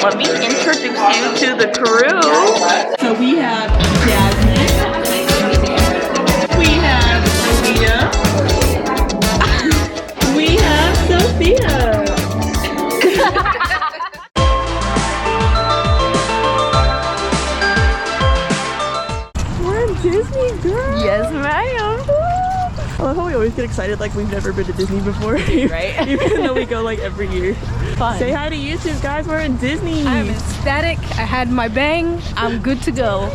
let me introduce you to the crew. So we have Jasmine, we have Leah, we have Sophia. We're in Disney, girl. Yes, ma'am. I love how we always get excited like we've never been to Disney before. Right? Even though we go like every year. Fun. Say hi to YouTube, guys. We're in Disney. I'm ecstatic. I had my bang. I'm good to go.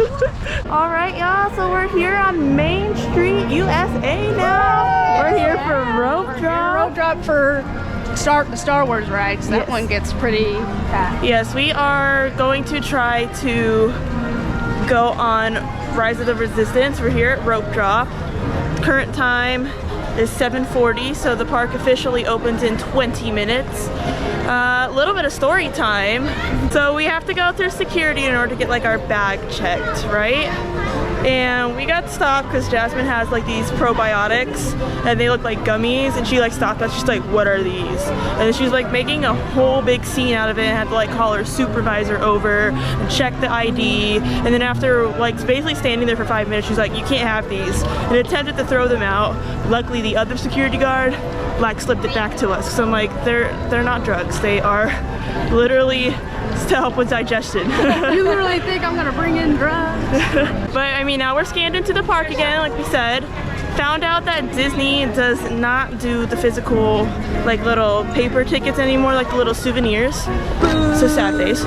All right, y'all. So we're here on Main Street, USA now. We're here for rope drop. Rope drop for the Star Wars rides. That one gets pretty packed. Yes, we are going to try to go on Rise of the Resistance. We're here at rope drop. Current time is 7:40, so the park officially opens in 20 minutes. A little bit of story time. So we have to go through security in order to get like our bag checked, right? And we got stopped because Jasmine has like these probiotics and they look like gummies, and she like stopped us. She's like, what are these? And then she was like making a whole big scene out of it and had to like call her supervisor over and check the ID. And then after like basically standing there for 5 minutes, she's like, you can't have these, and attempted to throw them out. Luckily the other security guard like slipped it back to us. So I'm like, they're not drugs. They are literally to help with digestion. You literally think I'm gonna bring in drugs? But I mean, now we're scanned into the park again, like we said. Found out that Disney does not do the physical like little paper tickets anymore, like the little souvenirs. So sad days.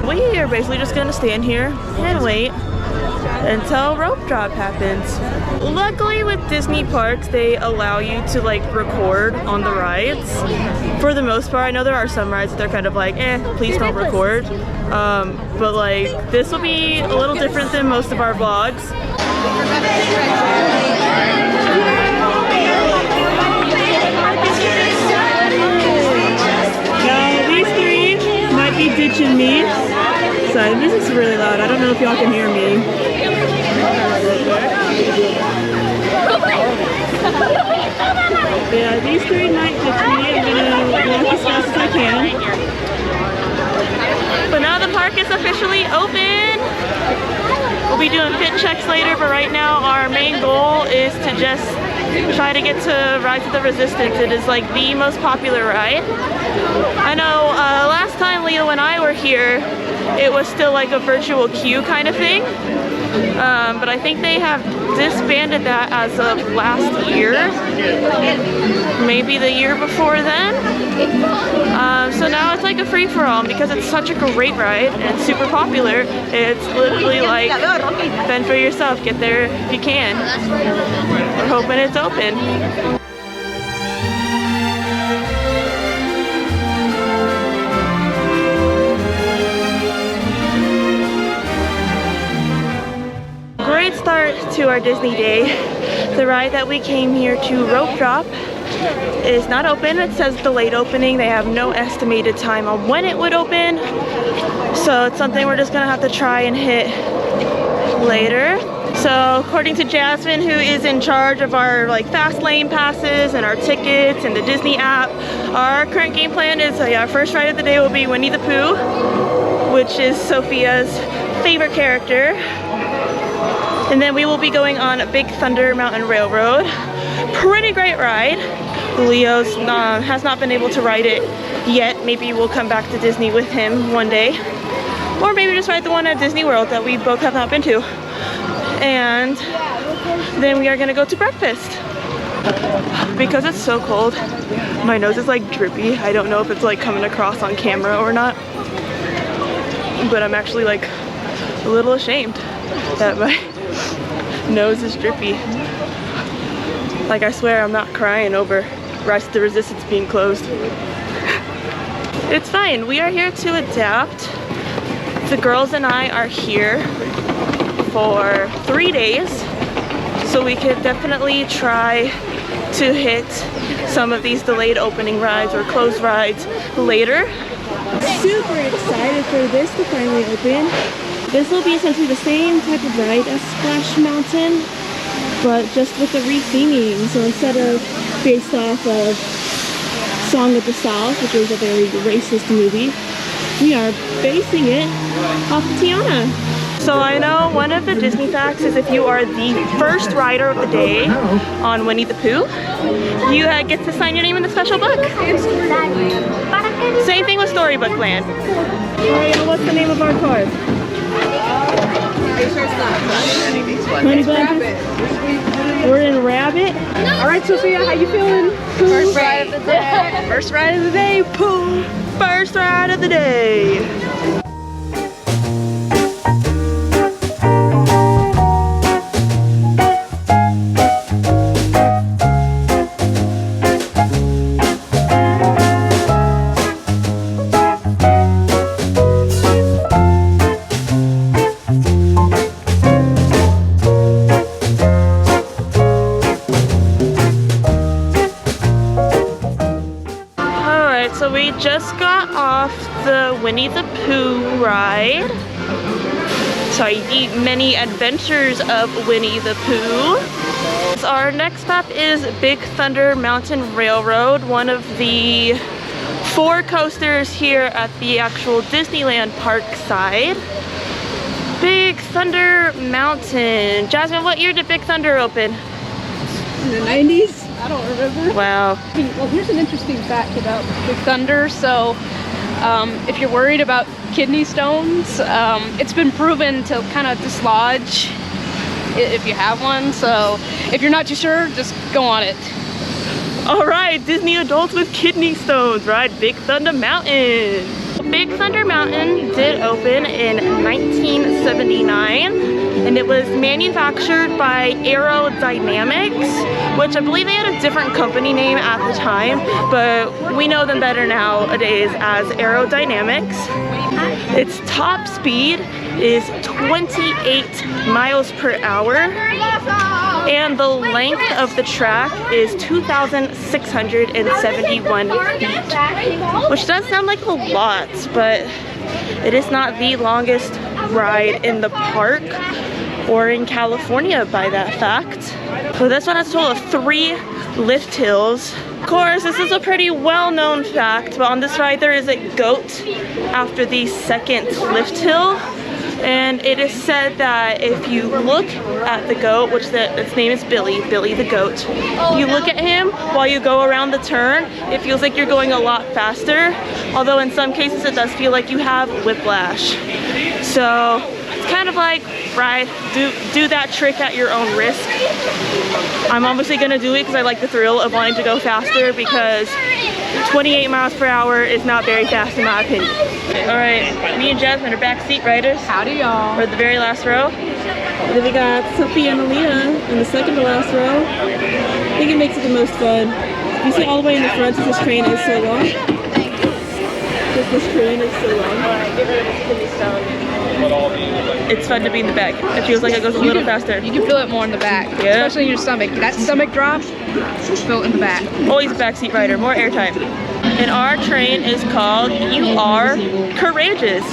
We are basically just gonna stand here and wait until rope drop happens. Luckily with Disney parks, they allow you to like record on the rides. For the most part, I know there are some rides that they're kind of like, please don't record. But like, this will be a little different than most of our vlogs. Now these three might be ditching me. So this is really loud. I don't know if y'all can hear me. Yeah, these three might ditch me. I'm gonna walk as fast as I can. But now the park is officially open. We'll be doing fit checks later, but right now our main goal is to just try to get to Rise of the Resistance. It is like the most popular ride. I know last time Leo and I were here, it was still like a virtual queue kind of thing. But I think they have disbanded that as of last year, maybe the year before then. So now it's like a free-for-all, because it's such a great ride and it's super popular. It's literally like fend for yourself, get there if you can. We're hoping it's open. Great start to our Disney day. The ride that we came here to rope drop is not open. It says delayed opening. They have no estimated time on when it would open. So it's something we're just gonna have to try and hit later. So according to Jasmine, who is in charge of our like fast lane passes and our tickets and the Disney app, our current game plan is our first ride of the day will be Winnie the Pooh, which is Sophia's favorite character. And then we will be going on Big Thunder Mountain Railroad. Pretty great ride. Leo's has not been able to ride it yet. Maybe we'll come back to Disney with him one day. Or maybe just ride the one at Disney World that we both have not been to. And then we are gonna go to breakfast. Because it's so cold, my nose is like drippy. I don't know if it's like coming across on camera or not. But I'm actually like a little ashamed that my nose is drippy. Like I swear I'm not crying over Rise of the Resistance being closed. It's fine, we are here to adapt. The girls and I are here for 3 days, so we could definitely try to hit some of these delayed opening rides or closed rides later. Super excited for this to finally open. This will be essentially the same type of ride as Splash Mountain, but just with the re-theming. So instead of based off of Song of the South, which was a very racist movie, We are basing it off of Tiana. So I know one of the Disney facts is if you are the first rider of the day on Winnie the Pooh, you get to sign your name in the special book. Same thing with Storybook Land. Alright, what's the name of our car? Honey Bunches? We're in Rabbit. Alright, Sophia, how you feeling? First ride of the day. First ride of the day, Pooh. First ride of the day. So we just got off the Winnie the Pooh ride. Sorry, the many adventures of Winnie the Pooh. So our next stop is Big Thunder Mountain Railroad, one of the 4 coasters here at the actual Disneyland park side. Big Thunder Mountain. Jasmine, what year did Big Thunder open? In the 90s? I don't remember. Wow. Well, here's an interesting fact about Big Thunder. So, if you're worried about kidney stones, it's been proven to kind of dislodge if you have one. So, if you're not too sure, just go on it. All right, Disney adults with kidney stones ride Big Thunder Mountain. Big Thunder Mountain did open in 1979, and it was manufactured by Aerodynamics, which I believe they had a different company name at the time, but we know them better nowadays as Aerodynamics. Its top speed is 28 miles per hour, and the length of the track is 2,671 feet, which does sound like a lot, but it is not the longest ride in the park or in California by that fact. So this one has a total of 3 lift hills. Of course, this is a pretty well-known fact, but on this ride there is a goat after the second lift hill. And it is said that if you look at the goat, which its name is Billy the goat, if you look at him while you go around the turn, it feels like you're going a lot faster, although in some cases it does feel like you have whiplash. So it's kind of like, right, do that trick at your own risk. I'm obviously gonna do it because I like the thrill of wanting to go faster, because 28 miles per hour is not very fast in my opinion. All right, me and Jasmine are backseat riders. Howdy, y'all. We're at the very last row. And then we got Sophia and Aaliyah in the second to last row. I think it makes it the most fun. You see all the way in the front since this train is so long. This train is so long. All right, get rid of this kidney stone. It's fun to be in the back. It feels like it goes a little faster. You can feel it more in the back, yeah. Especially in your stomach. That stomach drop, feel it in the back. Always a backseat rider, more airtime. And our train is called You Are Courageous.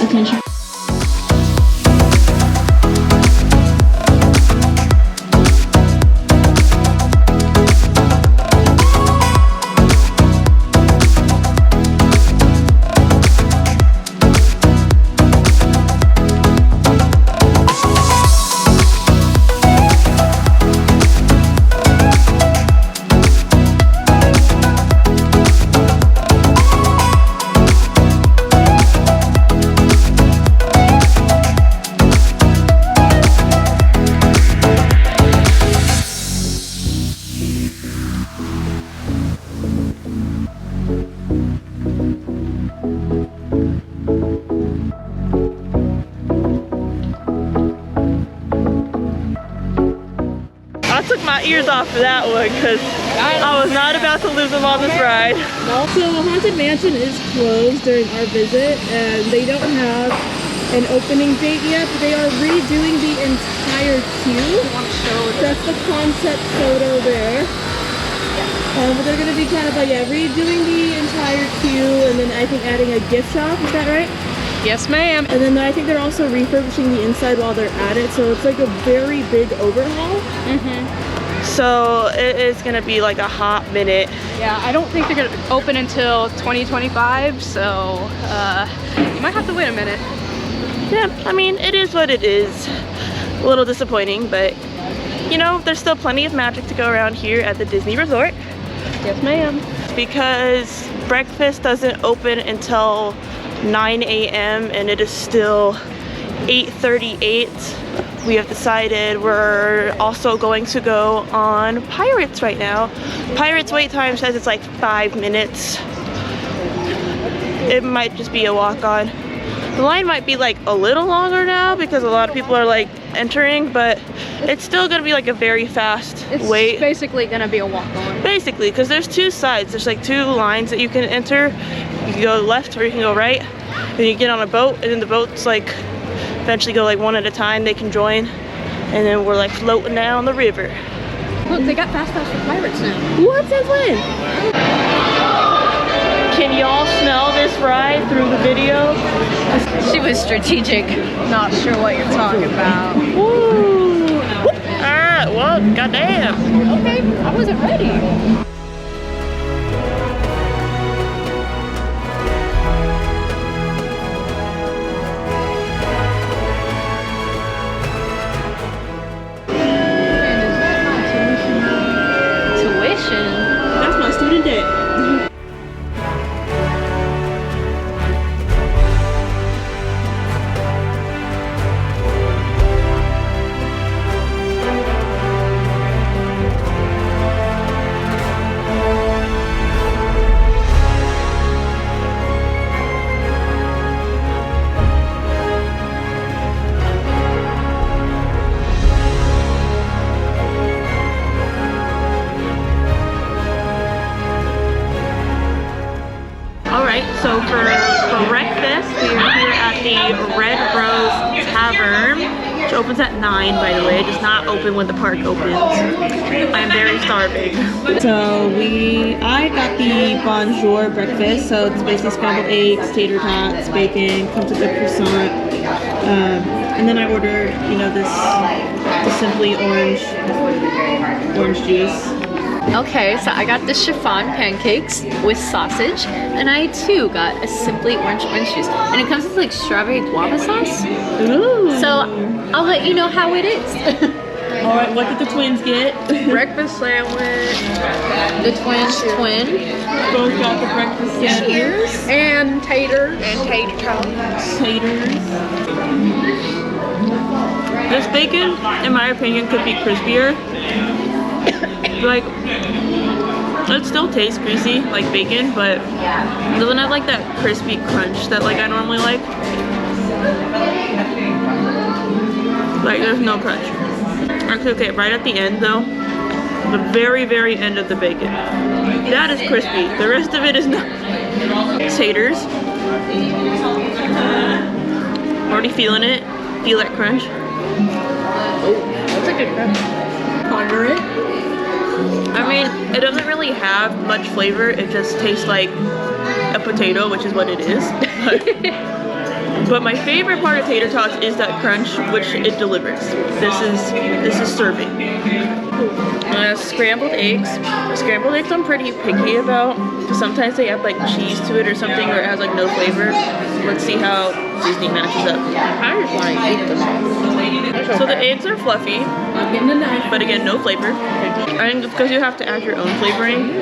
I took my ears off for that one because I was not about to lose them on this ride. Also, Haunted Mansion is closed during our visit, and they don't have an opening date yet, but they are redoing the entire queue. That's the concept photo there. But they're going to be kind of like, redoing the entire queue, and then I think adding a gift shop, is that right? Yes, ma'am. And then I think they're also refurbishing the inside while they're at it, so it's like a very big overhaul. So it is going to be like a hot minute. Yeah, I don't think they're going to open until 2025, so if You might have to wait a minute. Yeah, I mean, it is what it is. A little disappointing, but you know, there's still plenty of magic to go around here at the Disney Resort. Yes, ma'am. Because breakfast doesn't open until 9 a.m. and it is still 8:38. We have decided we're also going to go on Pirates right now. Pirates wait time says it's like 5 minutes. It might just be a walk-on. The line might be like a little longer now because a lot of people are like entering, but it's still gonna be like a very fast wait. It's basically gonna be a walk-on. Basically, because there's two sides. There's like two lines that you can enter. You can go left or you can go right. And you get on a boat, and then the boats like eventually go like one at a time. They can join, and then we're like floating down the river. Look, they got Fast Pass for Pirates now. What? Since when? Can y'all smell this ride through the video? She was strategic. Not sure what you're talking about. Woo! Ah, well, goddamn. Okay, I wasn't ready. That's my student debt. So for breakfast, we are here at the Red Rose Tavern, which opens at 9, by the way. It does not open when the park opens. I'm very starving. So I got the bonjour breakfast. So it's basically scrambled eggs, tater tots, bacon, comes with a croissant. And then I ordered, you know, this simply orange juice. Okay, so I got the chiffon pancakes with sausage, and I too got a simply orange juice. And it comes with like strawberry guava sauce. Ooh. So I'll let you know how it is. Alright, what did the twins get? Breakfast sandwich. The twins twin. Both got the breakfast sandwich. And taters. And tater tots. Taters. This bacon, in my opinion, could be crispier. Like, it still tastes greasy like bacon, but it doesn't have like that crispy crunch that like I normally like. Like, there's no crunch. Actually, okay, right at the end though, the very, very end of the bacon, that is crispy. The rest of it is not. Taters. Already feeling it. Feel that crunch. Oh, that's a good crunch. Ponder it. I mean, it doesn't really have much flavor. It just tastes like a potato, which is what it is. But my favorite part of tater tots is that crunch, which it delivers. This is serving. Scrambled eggs. Scrambled eggs I'm pretty picky about, because sometimes they add like cheese to it or something, or it has like no flavor. Let's see how Disney matches up. I just want to eat them. So the eggs are fluffy, but again, no flavor. I think it's because you have to add your own flavoring,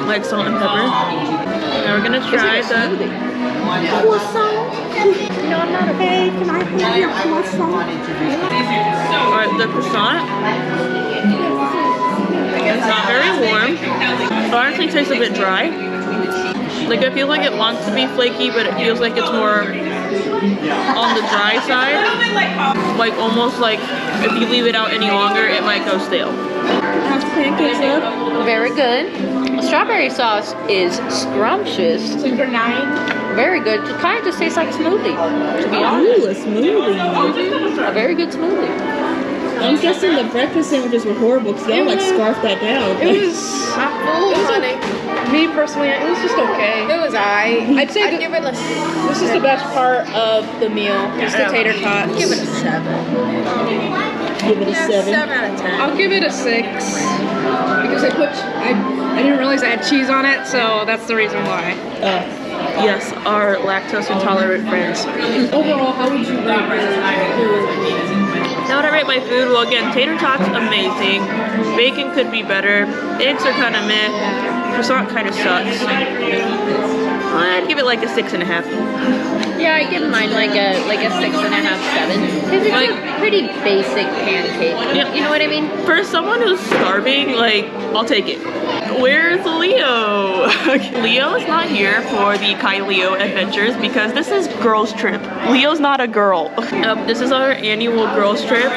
like salt and pepper. Now we're gonna try the croissant. No, I'm not okay. Can I have your croissant? Alright, the croissant. It's not very warm. It honestly tastes a bit dry. Like, I feel like it wants to be flaky, but it feels like it's more on the dry side. Like, almost like if you leave it out any longer, it might go stale. How's pancakes up? Very good. The strawberry sauce is scrumptious. Super 9. Very good. It kind of just tastes like a smoothie, to be honest. Ooh, a smoothie. A very good smoothie. I'm guessing the breakfast sandwiches were horrible because y'all like scarfed that down. It was funny. Me personally, it was just okay. It was I'd say I'd give it a. This is the best part of the meal. Just the tater tots. Give it a 7. Give it a 7. 7 out of 10. I'll give it a 6 because I didn't realize I had cheese on it, so that's the reason why. Yes, our lactose intolerant friends. Overall, how would you rate your food? Now, would I rate my food? Well, again, tater tots, amazing. Bacon could be better. Eggs are kind of meh. Croissant kind of sucks. I'd give it like a 6.5. Yeah, I give mine like a 6.5, 7. Because it's Like- a pretty basic pancake. Yep. You know what I mean? For someone who's starving, like, I'll take it. Where's Leo? Leo is not here for the KyLeo adventures because this is girls trip. Leo's not a girl. This is our annual girls trip.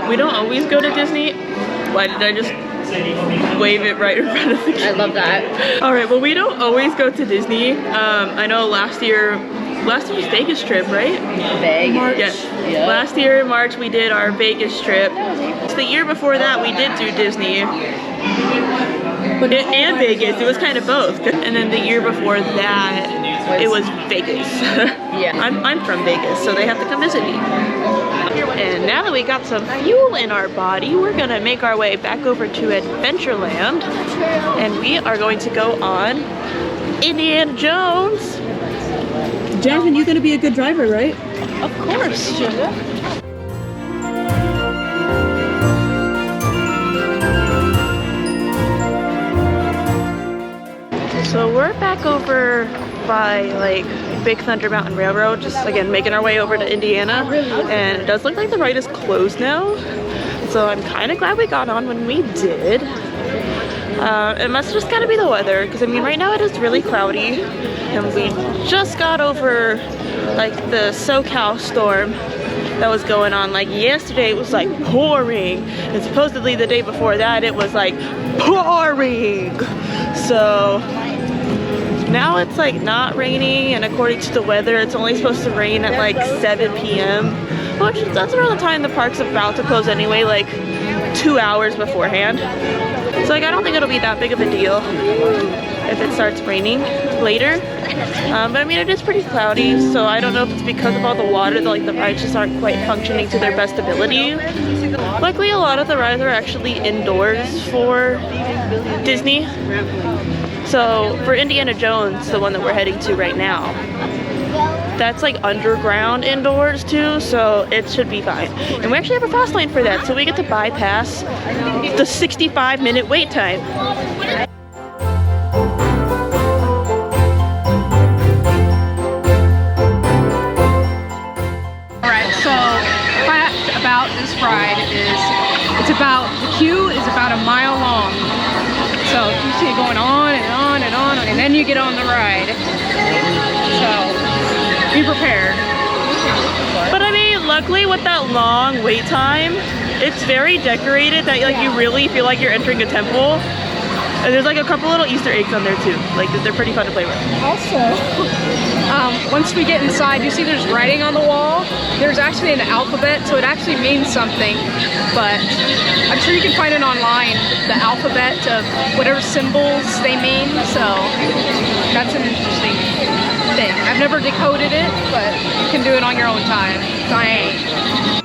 We don't always go to Disney. Why did I just wave it right in front of the camera? I love that. All right, well, we don't always go to Disney. I know last year's Vegas trip, right? Vegas. Yes. Yeah. Last year in March we did our Vegas trip. So the year before that we did do Disney. And Vegas. It was kind of both. And then the year before that it was Vegas. Yeah. I'm from Vegas, so they have to come visit me. And now that we got some fuel in our body, we're gonna make our way back over to Adventureland, and we are going to go on Indiana Jones. Jonathan, you're gonna be a good driver, right? Of course. So we're back over by like Big Thunder Mountain Railroad, just again making our way over to Indiana, and it does look like the ride is closed now. So I'm kind of glad we got on when we did. It must just gotta be the weather, because I mean right now it is really cloudy, and we just got over like the SoCal storm that was going on. Like yesterday it was like pouring, and supposedly the day before that it was like pouring. So now it's like not raining, and according to the weather it's only supposed to rain at like 7 p.m. which that's around the time the park's about to close anyway, like 2 hours beforehand. So like I don't think it'll be that big of a deal if it starts raining later. But I mean it is pretty cloudy, so I don't know if it's because of all the water that like the rides just aren't quite functioning to their best ability. Luckily a lot of the rides are actually indoors for Disney. So for Indiana Jones, the one that we're heading to right now, that's like underground indoors too, so it should be fine. And we actually have a fast lane for that, so we get to bypass the 65-minute wait time. Alright, so fact about this ride is the queue is about a mile long. So you see it going on and on and on, and then you get on the ride. So be prepared. But I mean, luckily with that long wait time, it's very decorated that like you really feel like you're entering a temple. And there's like a couple little Easter eggs on there too. Like they're pretty fun to play with. Also, once we get inside, you see there's writing on the wall. There's actually an alphabet, so it actually means something. But I'm sure you can find it online, the alphabet of whatever symbols they mean. So that's an interesting thing. I've never decoded it, but you can do it on your own time. So I ain't.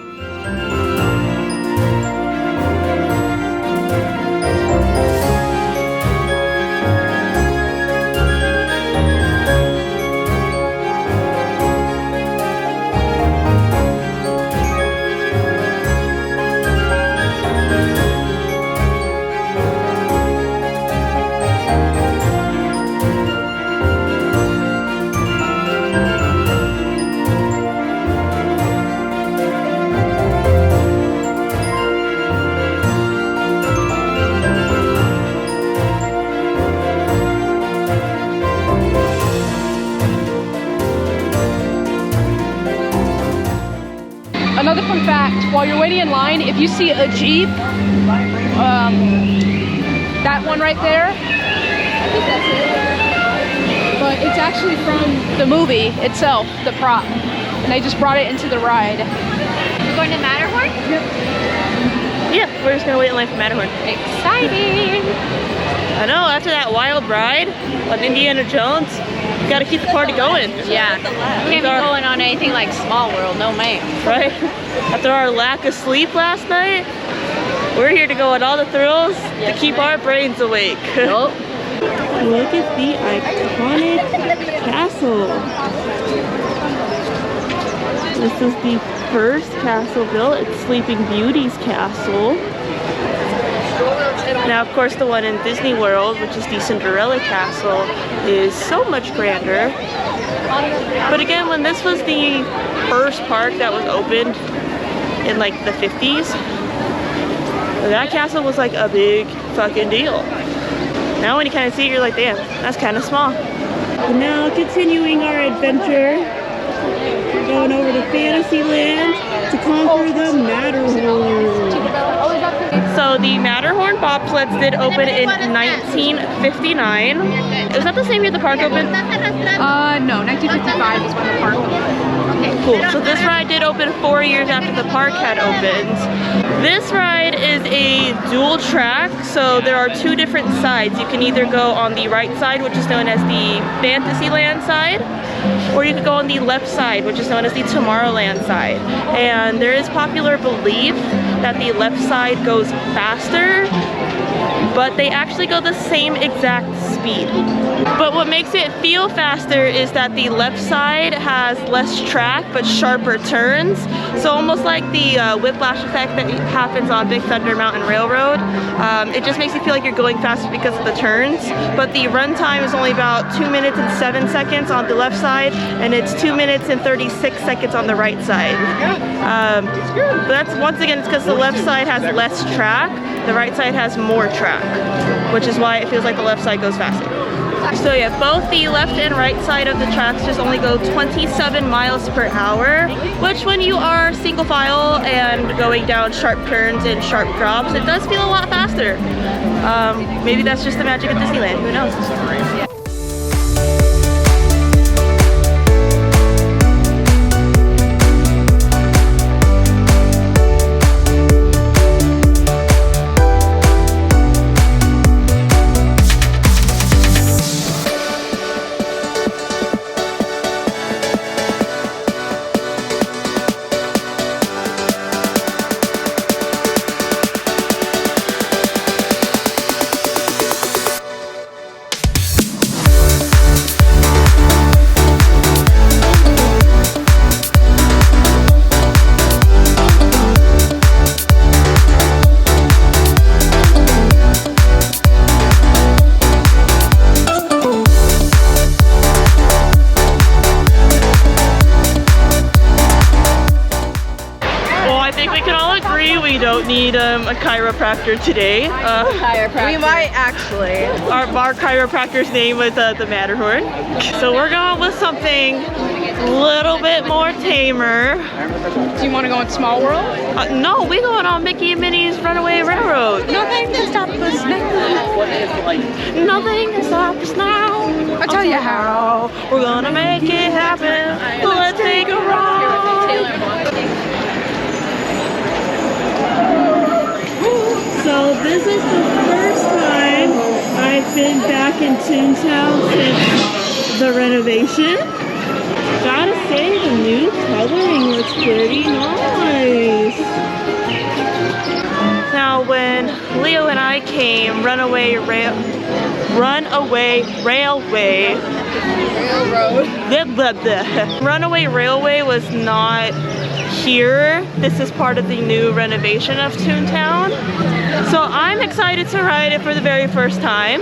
Another fun fact, while you're waiting in line, if you see a Jeep, that one right there, I think that's it. But it's actually from the movie itself, the prop. And they just brought it into the ride. We're going to Matterhorn? Yeah, we're just gonna wait in line for Matterhorn. Exciting! I know, after that wild ride on Indiana Jones, you gotta keep the party going. Yeah. Can't be going on anything like Small World, no man. Right? After our lack of sleep last night, we're here to go on all the thrills to keep our brains awake. Nope. Look at the iconic castle. This is the first castle built. It's Sleeping Beauty's castle. Now, of course, the one in Disney World, which is the Cinderella Castle, is so much grander. But again, when this was the first park that was opened in like the 50s, that castle was like a big fucking deal. Now when you kind of see it, you're like, damn, that's kind of small. And now continuing our adventure, we're going over to Fantasyland to conquer the Matterhorn. So the Matterhorn bobsleds did open in 1959. Was that the same year the park opened? No, 1955 is when the park opened. Okay, cool. So this ride did open 4 years after the park had opened. This ride is a dual track, so there are two different sides. You can either go on the right side, which is known as the Fantasyland side, or you could go on the left side, which is known as the Tomorrowland side. And there is popular belief that the left side goes faster, but they actually go the same exact speed. But what makes it feel faster is that the left side has less track but sharper turns. So almost like the whiplash effect that happens on Big Thunder Mountain Railroad. It just makes you feel like you're going faster because of the turns. But the run time is only about 2 minutes and 7 seconds on the left side, and it's 2 minutes and 36 seconds on the right side. But that's, once again, it's because the left side has less track, the right side has more track, which is why it feels like the left side goes faster. So yeah, both the left and right side of the tracks just only go 27 miles per hour, which when you are single file and going down sharp turns and sharp drops, it does feel a lot faster. Maybe that's just the magic of Disneyland, who knows? Need a chiropractor today. We might actually. Our chiropractor's name was the Matterhorn. So we're going with something a little bit more tamer. Do you want to go in Small World? No, we going on Mickey and Minnie's Runaway Railroad. Nothing to stop us now. Nothing to stop us now. I'll tell you how. We're gonna make it happen. Let's take a ride. So this is the first time I've been back in Toontown since the renovation. Gotta say, the new coloring looks pretty nice. Now when Leo and I came, Runaway Railway was not here. This is part of the new renovation of Toontown. So I'm excited to ride it for the very first time.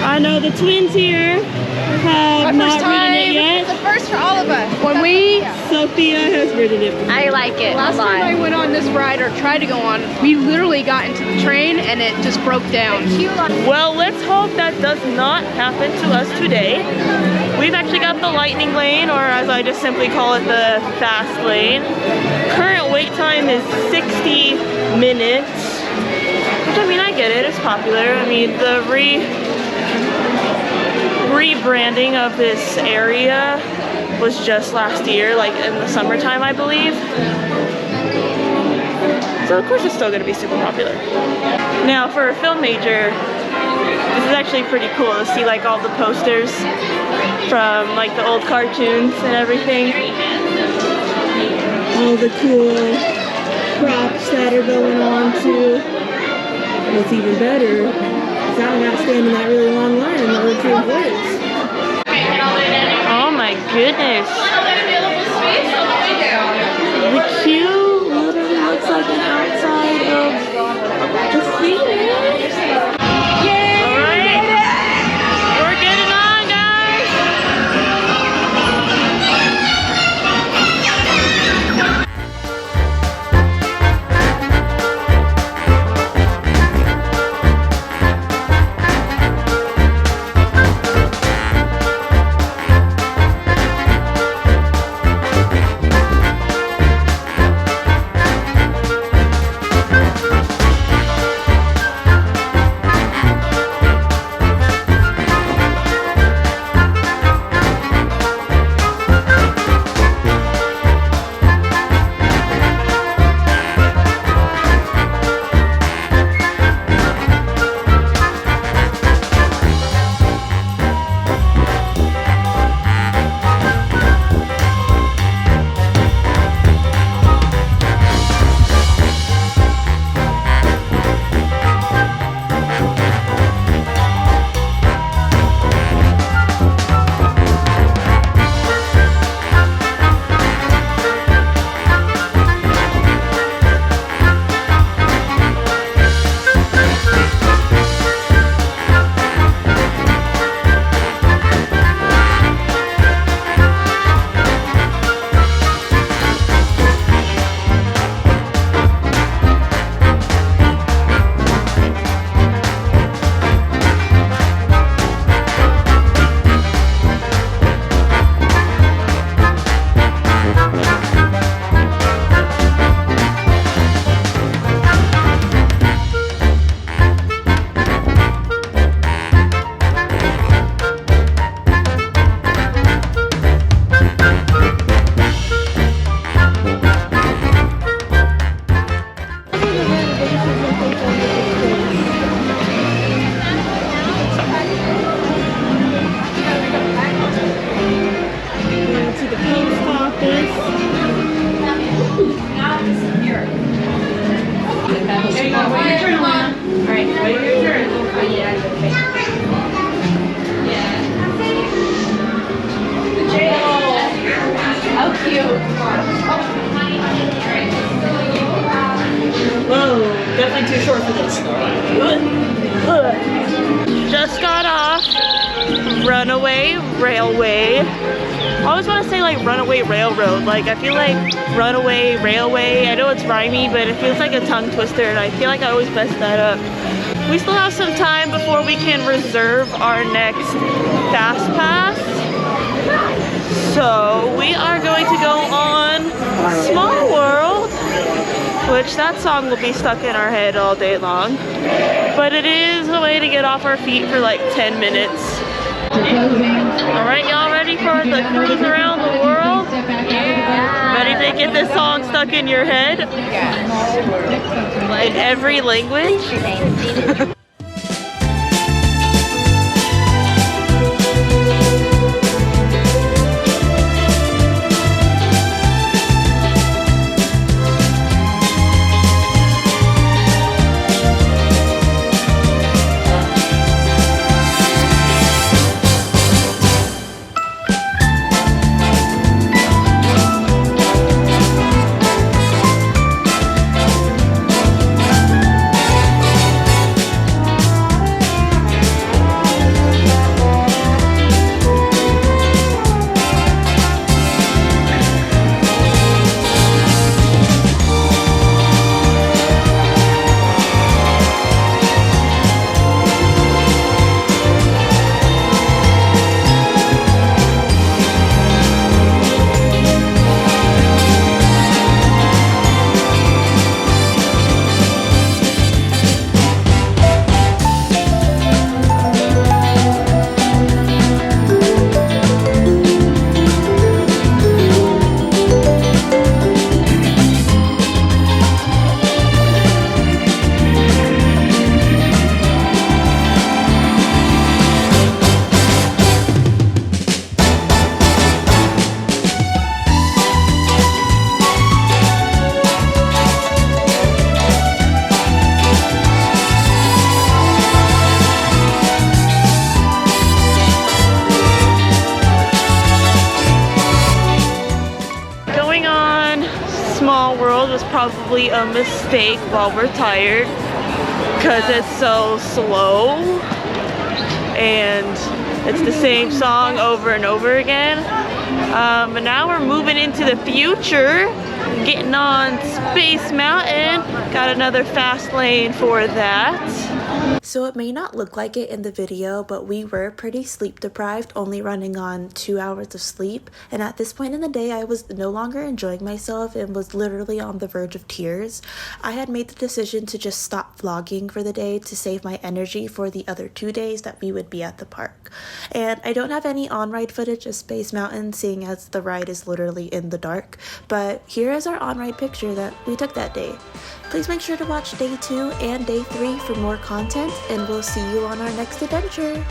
I know the twins here have not ridden it yet. It's the first for all of us. Sophia has ridden it. I like it Last a lot. time I went on this ride or tried to go on, we literally got into the train and it just broke down. Well, let's hope that does not happen to us today. We've actually got the lightning lane, or as I just simply call it, the fast lane. Current wait time is 60 minutes. Which, I mean, I get it, it's popular. I mean, the rebranding of this area was just last year, like in the summertime, I believe. So of course it's still gonna be super popular. Now for a film major, this is actually pretty cool to see like all the posters from like the old cartoons and everything. All the cool props that are going on too. What's even better is I'm not standing in that really long line in order to avoid it. goodness. The queue literally looks like an outside of the theater. Alright, we're getting on, guys. Whoa, definitely too short for this. Just got off Runaway Railway. I always want to say like Runaway Railroad. Like I feel like Runaway Railway. I know it's rhymey, but it feels like a tongue twister, and I feel like I always mess that up. We still have some time before we can reserve our next Fast Pass. So we are going to go on Small World, which that song will be stuck in our head all day long. But it is a way to get off our feet for like 10 minutes. Alright, y'all ready for the cruise around the world? Yeah. Ready to get this song stuck in your head? In every language? Small World was probably a mistake while we're tired because it's so slow and it's the same song over and over again. But now we're moving into the future, getting on Space Mountain. Got another fast lane for that. So it may not look like it in the video, but we were pretty sleep deprived, only running on 2 hours of sleep. And at this point in the day, I was no longer enjoying myself and was literally on the verge of tears. I had made the decision to just stop vlogging for the day to save my energy for the other 2 days that we would be at the park. And I don't have any on-ride footage of Space Mountain, seeing as the ride is literally in the dark. But here is our on-ride picture that we took that day. Please make sure to watch day 2 and day 3 for more content, and we'll see you on our next adventure.